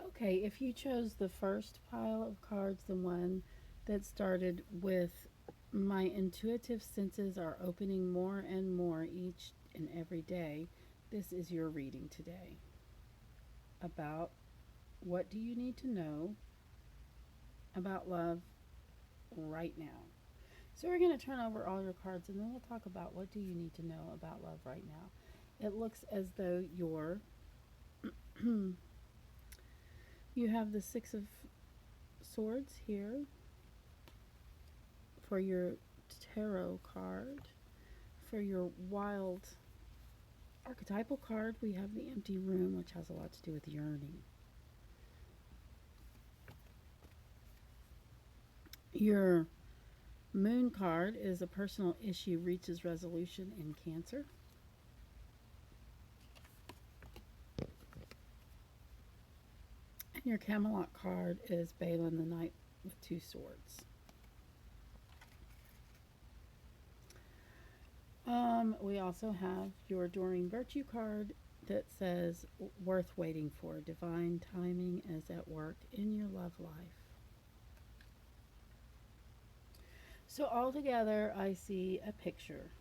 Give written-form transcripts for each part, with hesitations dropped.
Okay, if you chose the first pile of cards, the one that started with my intuitive senses are opening more and more each and every day, this is your reading today about what do you need to know about love right now. So we're going to turn over all your cards and then we'll talk about what do you need to know about love right now. It looks as though you have the 6 of swords here for your tarot card. For your wild archetypal card, we have the empty room, which has a lot to do with yearning. Your moon card is a personal issue reaches resolution in Cancer. And your Camelot card is Balin the Knight with 2 swords. We also have your Doreen Virtue card that says worth waiting for. Divine timing is at work in your love life. So altogether, I see a picture.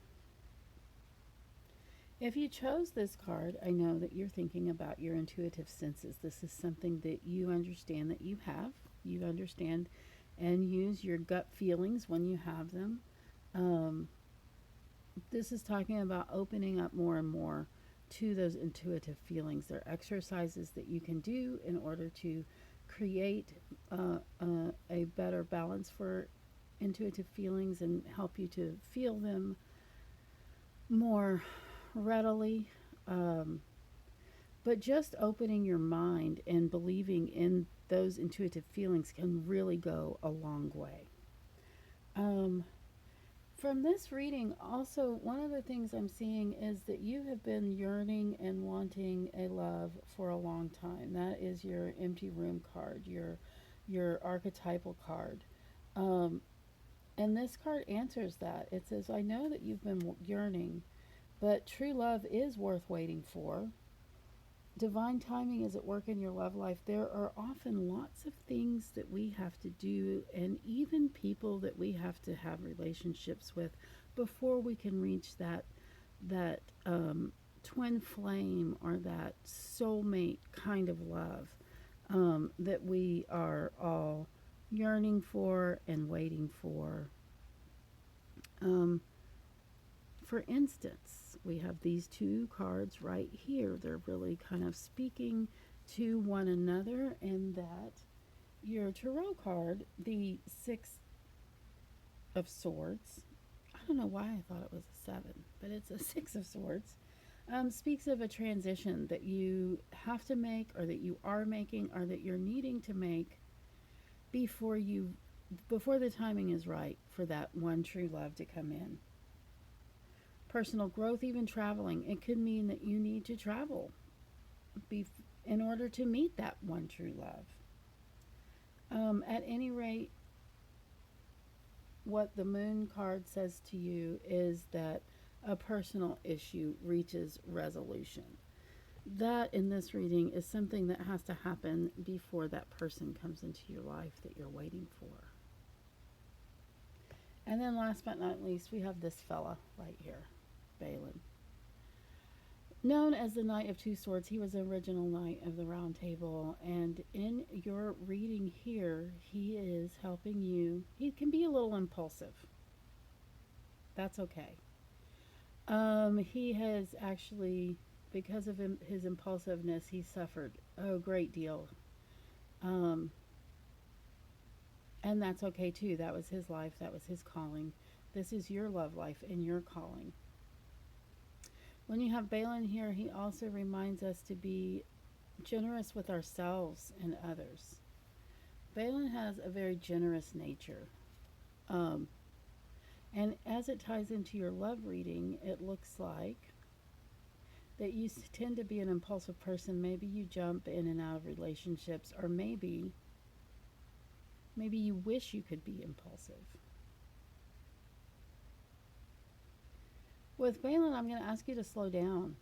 If you chose this card, I know that you're thinking about your intuitive senses. This is something that you understand that you have. You understand and use your gut feelings when you have them. This is talking about opening up more and more to those intuitive feelings. There are exercises that you can do in order to create a better balance for intuitive feelings and help you to feel them more readily. But just opening your mind and believing in those intuitive feelings can really go a long way. From this reading, also, one of the things I'm seeing is that you have been yearning and wanting a love for a long time. That is your empty room card, your archetypal card. Um, and this card answers that. It says, I know that you've been yearning, but true love is worth waiting for. Divine timing is at work in your love life. There are often lots of things that we have to do, and even people that we have to have relationships with before we can reach that twin flame or that soulmate kind of love that we are all yearning for and waiting for. Um, For instance, we have these 2 cards right here. They're really kind of speaking to one another, and that your tarot card, the 6 of swords, I don't know why I thought it was a 7, but it's a 6 of swords, speaks of a transition that you have to make, or that you are making, or that you're needing to make before the timing is right for that one true love to come in. Personal growth, even traveling. It could mean that you need to travel in order to meet that one true love. At any rate, what the moon card says to you is that a personal issue reaches resolution. That, in this reading, is something that has to happen before that person comes into your life that you're waiting for. And then last but not least, we have this fella right here, Balin. Known as the Knight of 2 Swords, he was the original Knight of the Round Table, and in your reading here, he is helping you. He can be a little impulsive. That's okay. He has actually, because of his impulsiveness, he suffered a great deal. Um, and that's okay too. That was his life, that was his calling. This is your love life and your calling. When you have Balin here, he also reminds us to be generous with ourselves and others. Balin has a very generous nature. Um, and as it ties into your love reading, it looks like that you tend to be an impulsive person. Maybe you jump in and out of relationships, or maybe you wish you could be impulsive. With Balin, I'm going to ask you to slow down.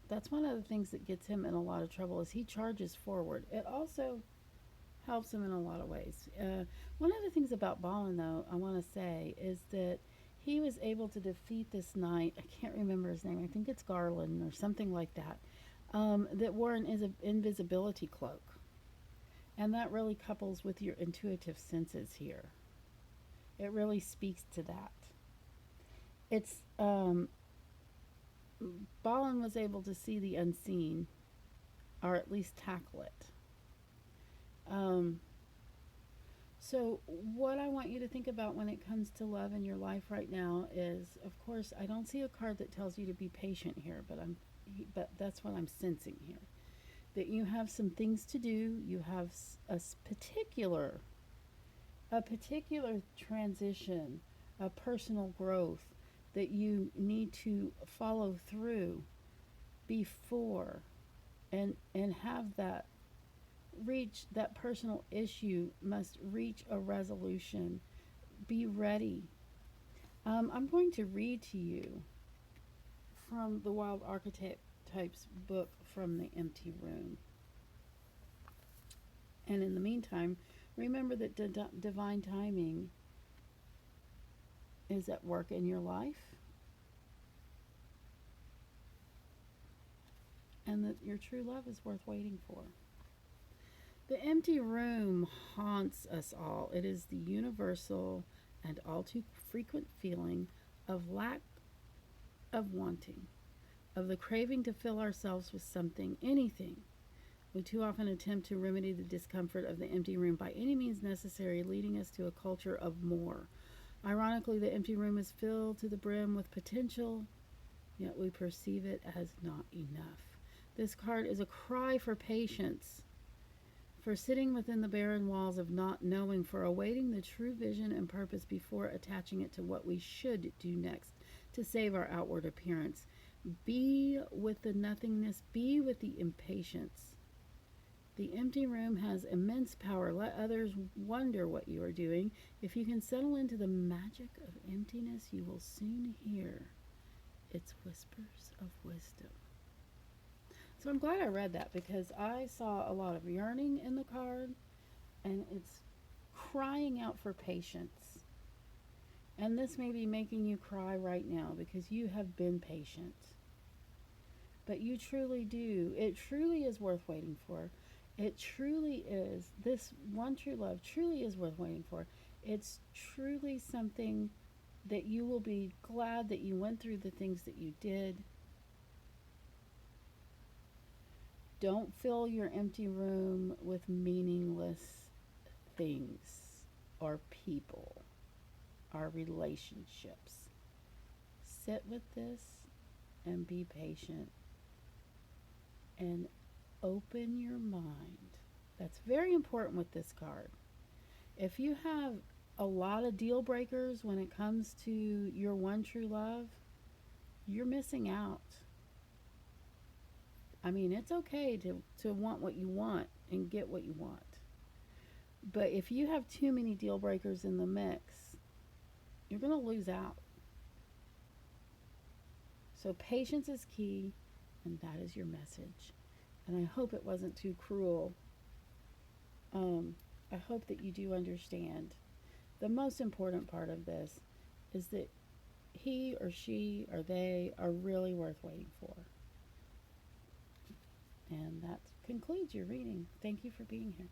That's one of the things that gets him in a lot of trouble is he charges forward. It also helps him in a lot of ways. One of the things about Balin, though, I want to say is that he was able to defeat this knight. I can't remember his name. I think it's Garland or something like that. That wore an invisibility cloak, and that really couples with your intuitive senses here. It really speaks to that. It's Balin was able to see the unseen, or at least tackle it. Um, So, what I want you to think about when it comes to love in your life right now is, of course, I don't see a card that tells you to be patient here, but that's what I'm sensing here. That you have some things to do. You have a particular transition, a personal growth that you need to follow through before, and have that reach that personal issue must reach a resolution. Be ready. I'm going to read to you from the Wild Archetypes book from the Empty Room. And in the meantime, remember that divine timing is at work in your life, and that your true love is worth waiting for. The empty room haunts us all. It is the universal and all too frequent feeling of lack, of wanting, of the craving to fill ourselves with something, anything. We too often attempt to remedy the discomfort of the empty room by any means necessary, leading us to a culture of more. Ironically, the empty room is filled to the brim with potential, yet we perceive it as not enough. This card is a cry for patience, for sitting within the barren walls of not knowing, for awaiting the true vision and purpose before attaching it to what we should do next to save our outward appearance. Be with the nothingness, be with the impatience. The empty room has immense power. Let others wonder what you are doing. If you can settle into the magic of emptiness, you will soon hear its whispers of wisdom. So I'm glad I read that because I saw a lot of yearning in the card, and it's crying out for patience. And this may be making you cry right now because you have been patient. But you truly do. It truly is worth waiting for. It truly is. This one true love truly is worth waiting for. It's truly something that you will be glad that you went through the things that you did. Don't fill your empty room with meaningless things or people or relationships. Sit with this and be patient and open your mind. That's very important with this card. If you have a lot of deal breakers when it comes to your one true love, you're missing out. I mean, it's okay to want what you want and get what you want. But if you have too many deal breakers in the mix, you're going to lose out. So patience is key, and that is your message. And I hope it wasn't too cruel. I hope that you do understand. The most important part of this is that he or she or they are really worth waiting for. And that concludes your reading. Thank you for being here.